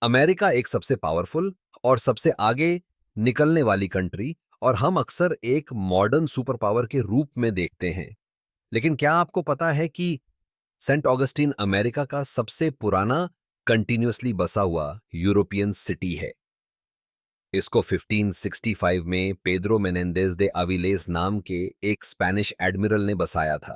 America एक सबसे powerful और सबसे आगे निकलने वाली कंट्री और हम अक्सर एक मॉडर्न सुपर पावर के रूप में देखते हैं। लेकिन क्या आपको पता है कि सेंट ऑगस्टिन अमेरिका का सबसे पुराना कंटिन्यूअसली बसा हुआ यूरोपियन सिटी है। इसको 1565 में पेद्रो मेनेंडेज दे अविलेस नाम के एक स्पेनिश एडमिरल ने बसाया था।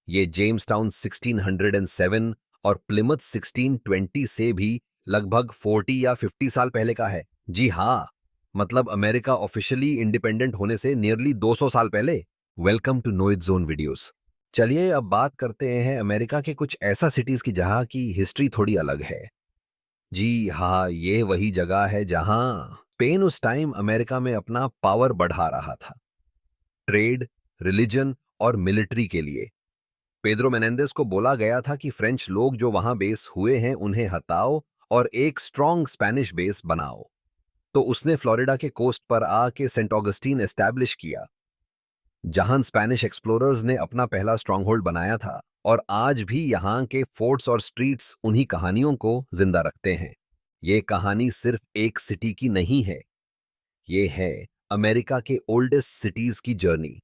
ये जेम्स टाउन 1607 और प्लिमथ 1620 से भी लगभग 40 या 50 साल पहले का है। जी हाँ, मतलब अमेरिका ऑफिशियली इंडिपेंडेंट होने से नियरली 200 साल पहले। Welcome to know it zone videos. चलिए अब बात करते हैं अमेरिका के कुछ ऐसा सिटीज की जहां की हिस्ट्री थोड़ी अलग है। जी हाँ, ये वही जगह है जहां स्पेन उस टाइम अमेरिका में अपना पावर बढ़ा रहा था, ट्रेड, रिलीजन और मिलिट्री के लिए। पेद्रो मेनेंडेस को बोला गया था कि फ्रेंच लोग जो वहां बेस हुए हैं उन्हें हटाओ और एक स्ट्रॉन्ग स्पेनिश बेस बनाओ। तो उसने फ्लोरिडा के कोस्ट पर आके सेंट ऑगस्टीन एस्टैब्लिश किया, जहां स्पेनिश एक्सप्लोरर्स ने अपना पहला स्ट्रांगहोल्ड बनाया था। और आज भी यहाँ के फोर्ट्स और स्ट्रीट्स उन्हीं कहानियों को जिंदा रखते हैं। ये कहानी सिर्फ एक सिटी की नहीं है, ये है अमेरिका के ओल्डेस्ट सिटीज की जर्नी।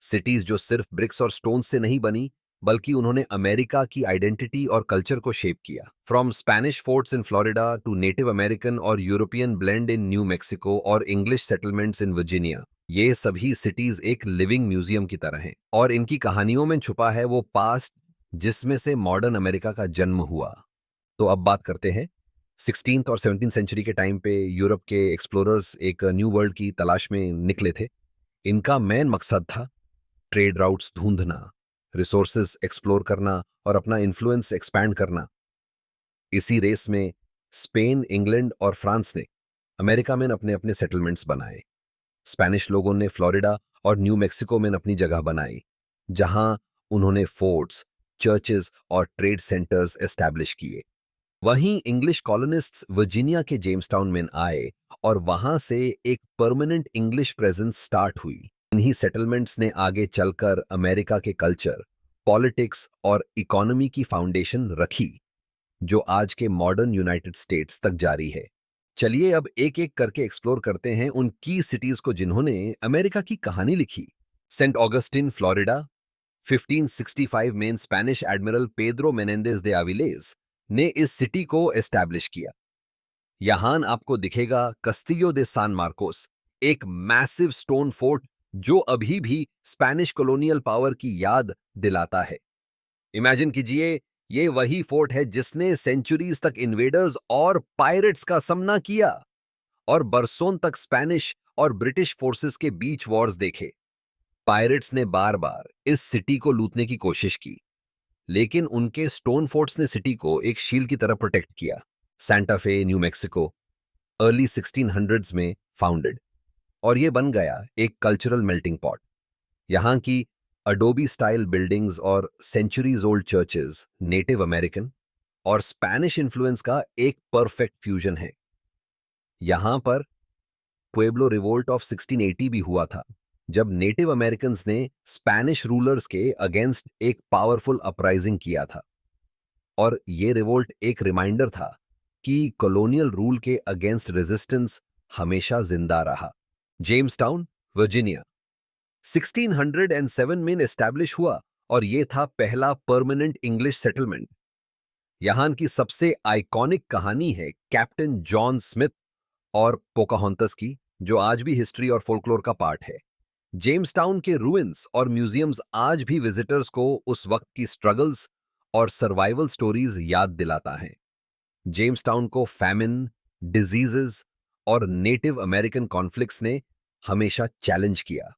सिटीज जो सिर्फ ब्रिक्स और स्टोन से नहीं बनी, बल्कि उन्होंने अमेरिका की आइडेंटिटी और कल्चर को शेप किया। From Spanish forts in Florida to native American और European blend in New Mexico और इंग्लिश सेटलमेंट्स इन वर्जीनिया, ये सभी सिटीज एक लिविंग म्यूजियम की तरह हैं। और इनकी कहानियों में छुपा है वो पास्ट जिसमें से मॉडर्न अमेरिका का जन्म हुआ। तो अब बात करते हैं 16th और 17th सेंचुरी के टाइम पे यूरोप के एक्सप्लोरर्स एक न्यू वर्ल्ड की तलाश में निकले थे। इनका मेन मकसद था ट्रेड राउट्स ढूंढना, रिसोर्सेज एक्सप्लोर करना और अपना इन्फ्लुएंस एक्सपैंड करना। इसी रेस में स्पेन, इंग्लैंड और फ्रांस ने अमेरिका में अपने अपने सेटलमेंट्स बनाए। स्पेनिश लोगों ने फ्लोरिडा और न्यू मैक्सिको में अपनी जगह बनाई, जहां उन्होंने फोर्ट्स, चर्चेस और ट्रेड सेंटर्स एस्टैब्लिश किए। वहीं इंग्लिश कॉलोनिस्ट्स वर्जीनिया के जेम्सटाउन में आए और वहां से एक परमानेंट इंग्लिश प्रेजेंस स्टार्ट हुई। इन्हीं सेटलमेंट्स ने आगे चलकर अमेरिका के कल्चर, पॉलिटिक्स और इकोनॉमी की फाउंडेशन रखी, जो आज के मॉडर्न यूनाइटेड स्टेट्स तक जारी है। चलिए अब एक एक करके एक्सप्लोर करते हैं उन की सिटीज को जिन्होंने अमेरिका की कहानी लिखी। Saint Augustine, Florida. 1565 में Spanish admiral Pedro Menendez de Aviles ने इस सिटी को एस्टैब्लिश किया। यहां आपको दिखेगा कस्तियो दे सान मार्कोस, एक मैसिव स्टोन फोर्ट जो अभी भी स्पेनिश कॉलोनियल पावर की याद दिलाता है। इमेजिन कीजिए, ये वही फोर्ट है जिसने सेंचुरीज तक इन्वेडर्स और पायरेट्स का सामना किया और बरसों तक स्पेनिश और ब्रिटिश फोर्सेस के बीच वॉर्स देखे। पायरेट्स ने बार बार इस सिटी को लूटने की कोशिश की, लेकिन उनके स्टोन फोर्ट्स ने सिटी को एक शील्ड की तरह प्रोटेक्ट किया। सैंटा फे, न्यू मैक्सिको, अर्ली 1600s में फाउंडेड, और ये बन गया एक कल्चरल मेल्टिंग पॉट। यहाँ की अडोबी स्टाइल बिल्डिंग्स और centuries old churches native American और स्पेनिश इन्फ्लुएंस का एक परफेक्ट फ्यूजन है। यहाँ पर पुएब्लो रिवोल्ट ऑफ 1680 भी हुआ था, जब नेटिव अमेरिकन ने स्पेनिश रूलर्स के अगेंस्ट एक पावरफुल अपराइजिंग किया था। और ये रिवोल्ट एक रिमाइंडर था कि कॉलोनियल रूल के अगेंस्ट रेजिस्टेंस हमेशा जिंदा रहा। जेम्सटाउन, वर्जीनिया 1607 में एस्टैब्लिश हुआ और यह था पहला परमानेंट इंग्लिश सेटलमेंट। यहां की सबसे आइकॉनिक कहानी है कैप्टन जॉन स्मिथ और पोकाहोंटस की, जो आज भी हिस्ट्री और फोल्कलोर का पार्ट है। जेम्सटाउन के रूइंस और म्यूजियम्स आज भी विजिटर्स को उस वक्त की स्ट्रगल्स और सर्वाइवल स्टोरीज याद दिलाता है। जेम्सटाउन को फैमिन, डिजीजेस और नेटिव अमेरिकन कॉन्फ्लिक्ट्स ने हमेशा चैलेंज किया।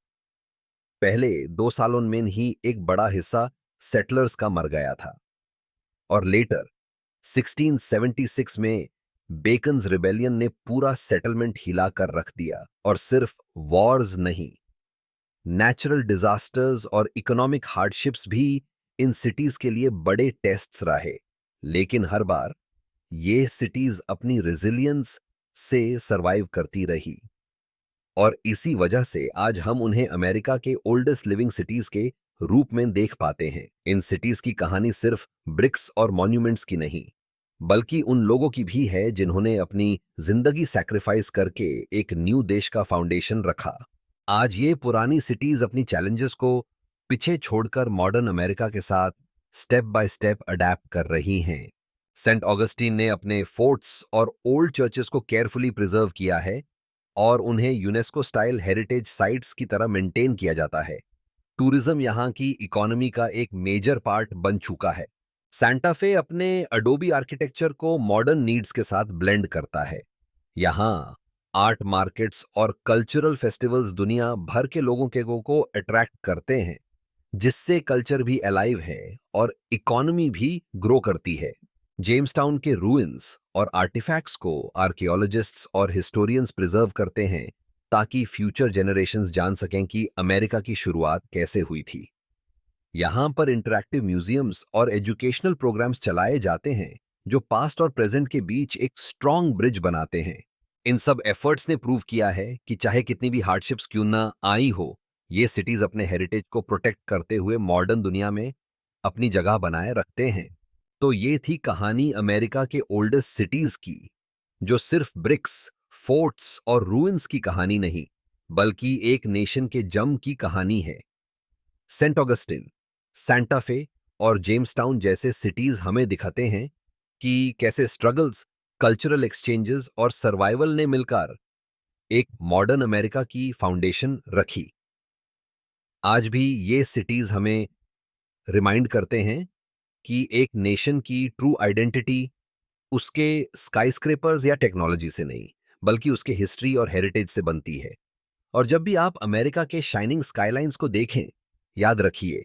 पहले 2 सालों में ही एक बड़ा हिस्सा सेटलर्स का मर गया था, और लेटर 1676 में बेकन्स रिबेलियन ने पूरा सेटलमेंट हिलाकर रख दिया। और सिर्फ वॉर्स नहीं, नेचुरल डिजास्टर्स और इकोनॉमिक हार्डशिप्स भी इन सिटीज के लिए बड़े टेस्ट्स रहे। लेकिन हर बार ये सिटीज अपनी रेजिलियंस से सरवाइव करती रही, और इसी वजह से आज हम उन्हें अमेरिका के ओल्डेस्ट लिविंग सिटीज के रूप में देख पाते हैं। इन सिटीज की कहानी सिर्फ ब्रिक्स और मॉन्यूमेंट्स की नहीं, बल्कि उन लोगों की भी है जिन्होंने अपनी जिंदगी सैक्रिफाइस करके एक न्यू देश का फाउंडेशन रखा। आज ये पुरानी सिटीज अपनी चैलेंजेस को पीछे छोड़कर मॉडर्न अमेरिका के साथ स्टेप बाय स्टेप अडेप्ट कर रही हैं। सेंट ऑगस्टीन ने अपने फोर्ट्स और ओल्ड चर्चेस को केयरफुली प्रिजर्व किया है और उन्हें यूनेस्को स्टाइल हेरिटेज साइट्स की तरह मेंटेन किया जाता है। टूरिज्म यहाँ की इकोनॉमी का एक मेजर पार्ट बन चुका है। सैंटा फे अपने अडोबी आर्किटेक्चर को मॉडर्न नीड्स के साथ ब्लेंड करता है। यहाँ आर्ट मार्केट्स और कल्चरल फेस्टिवल्स दुनिया भर के लोगों को अट्रैक्ट करते हैं, जिससे कल्चर भी अलाइव है और इकोनॉमी भी ग्रो करती है। जेम्सटाउन के रूइंस और आर्टिफैक्ट्स को आर्कियोलॉजिस्ट्स और हिस्टोरियंस प्रिजर्व करते हैं ताकि फ्यूचर जनरेशंस जान सकें कि अमेरिका की शुरुआत कैसे हुई थी। यहाँ पर इंटरैक्टिव म्यूजियम्स और एजुकेशनल प्रोग्राम्स चलाए जाते हैं जो पास्ट और प्रेजेंट के बीच एक स्ट्रॉन्ग ब्रिज बनाते हैं। इन सब एफर्ट्स ने प्रूव किया है कि चाहे कितनी भी हार्डशिप्स क्यों ना आई हो, ये सिटीज अपने हेरिटेज को प्रोटेक्ट करते हुए मॉडर्न दुनिया में अपनी जगह बनाए रखते हैं। तो ये थी कहानी अमेरिका के ओल्डेस्ट सिटीज की, जो सिर्फ ब्रिक्स, फोर्ट्स और रूइंस की कहानी नहीं, बल्कि एक नेशन के जम की कहानी है। सेंट ऑगस्टिन, सैंटा फे और जेम्सटाउन जैसे सिटीज हमें दिखाते हैं कि कैसे स्ट्रगल्स, कल्चरल एक्सचेंजेस और सर्वाइवल ने मिलकर एक मॉडर्न अमेरिका की फाउंडेशन रखी। आज भी ये सिटीज हमें रिमाइंड करते हैं कि एक नेशन की ट्रू आइडेंटिटी उसके स्काईस्क्रेपर्स या टेक्नोलॉजी से नहीं, बल्कि उसके हिस्ट्री और हेरिटेज से बनती है। और जब भी आप अमेरिका के शाइनिंग स्काईलाइंस को देखें, याद रखिए,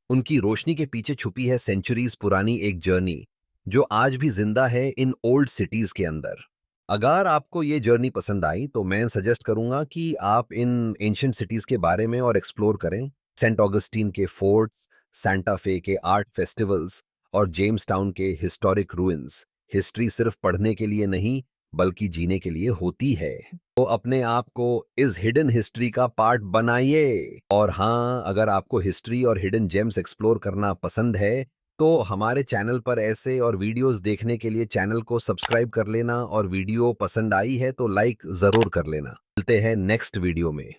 उनकी रोशनी के पीछे छुपी है सेंचुरीज पुरानी एक जर्नी जो आज भी जिंदा है इन ओल्ड सिटीज के अंदर। अगर आपको ये जर्नी पसंद आई तो मैं सजेस्ट करूंगा कि आप इन एंशिएंट सिटीज के बारे में और एक्सप्लोर करें। सेंट ऑगस्टीन के फोर्ट्स, सैंटा फे के आर्ट फेस्टिवल्स और जेम्स टाउन के हिस्टोरिक रूइंस। हिस्ट्री सिर्फ पढ़ने के लिए नहीं, बल्कि जीने के लिए होती है। तो अपने आप को इस हिडन हिस्ट्री का पार्ट बनाइए। और हाँ, अगर आपको हिस्ट्री और हिडन जेम्स एक्सप्लोर करना पसंद है तो हमारे चैनल पर ऐसे और वीडियोस देखने के लिए चैनल को सब्सक्राइब कर लेना और वीडियो पसंद आई है तो लाइक जरूर कर लेना। मिलते हैं नेक्स्ट वीडियो में।